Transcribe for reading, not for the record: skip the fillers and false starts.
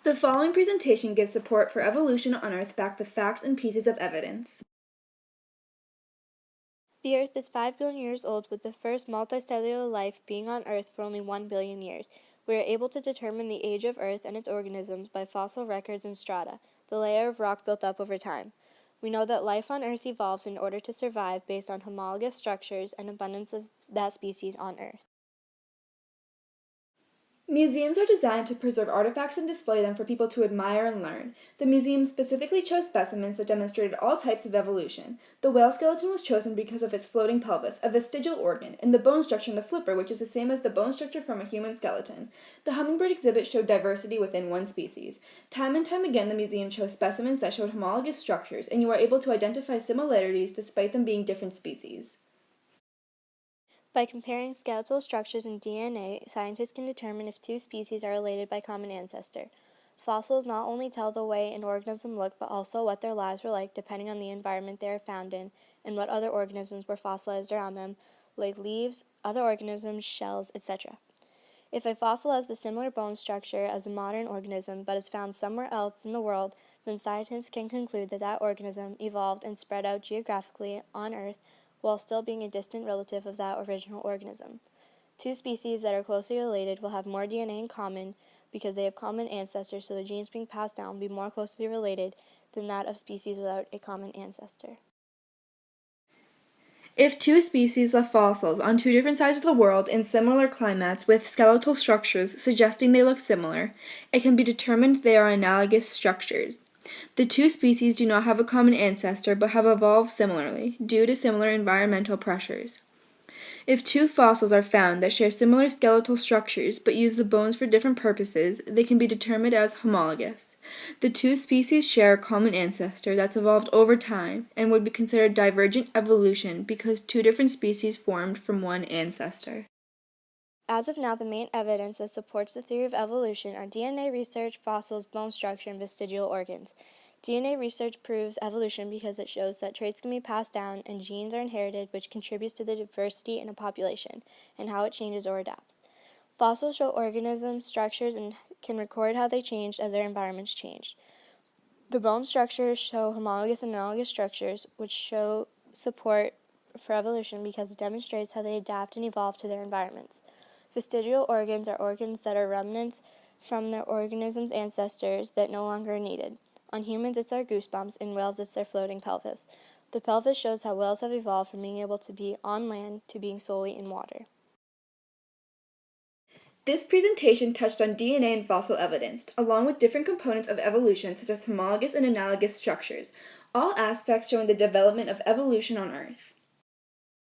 The following presentation gives support for evolution on Earth backed with facts and pieces of evidence. The Earth is 5 billion years old, with the first multicellular life being on Earth for only 1 billion years. We are able to determine the age of Earth and its organisms by fossil records and strata, the layer of rock built up over time. We know that life on Earth evolves in order to survive based on homologous structures and abundance of that species on Earth. Museums are designed to preserve artifacts and display them for people to admire and learn. The museum specifically chose specimens that demonstrated all types of evolution. The whale skeleton was chosen because of its floating pelvis, a vestigial organ, and the bone structure in the flipper, which is the same as the bone structure from a human skeleton. The hummingbird exhibit showed diversity within one species. Time and time again, the museum chose specimens that showed homologous structures, and you are able to identify similarities despite them being different species. By comparing skeletal structures and DNA, scientists can determine if two species are related by common ancestor. Fossils not only tell the way an organism looked, but also what their lives were like depending on the environment they are found in and what other organisms were fossilized around them, like leaves, other organisms, shells, etc. If a fossil has the similar bone structure as a modern organism but is found somewhere else in the world, then scientists can conclude that that organism evolved and spread out geographically on Earth while still being a distant relative of that original organism. Two species that are closely related will have more DNA in common because they have common ancestors, so the genes being passed down will be more closely related than that of species without a common ancestor. If two species left fossils on two different sides of the world in similar climates with skeletal structures suggesting they look similar, it can be determined they are analogous structures. The two species do not have a common ancestor but have evolved similarly, due to similar environmental pressures. If two fossils are found that share similar skeletal structures but use the bones for different purposes, they can be determined as homologous. The two species share a common ancestor that's evolved over time and would be considered divergent evolution because two different species formed from one ancestor. As of now, the main evidence that supports the theory of evolution are DNA research, fossils, bone structure, and vestigial organs. DNA research proves evolution because it shows that traits can be passed down and genes are inherited, which contributes to the diversity in a population and how it changes or adapts. Fossils show organisms, structures, and can record how they changed as their environments changed. The bone structures show homologous and analogous structures, which show support for evolution because it demonstrates how they adapt and evolve to their environments. Vestigial organs are organs that are remnants from their organism's ancestors that no longer are needed. On humans, it's our goosebumps. In whales, it's their floating pelvis. The pelvis shows how whales have evolved from being able to be on land to being solely in water. This presentation touched on DNA and fossil evidence, along with different components of evolution such as homologous and analogous structures, all aspects showing the development of evolution on Earth.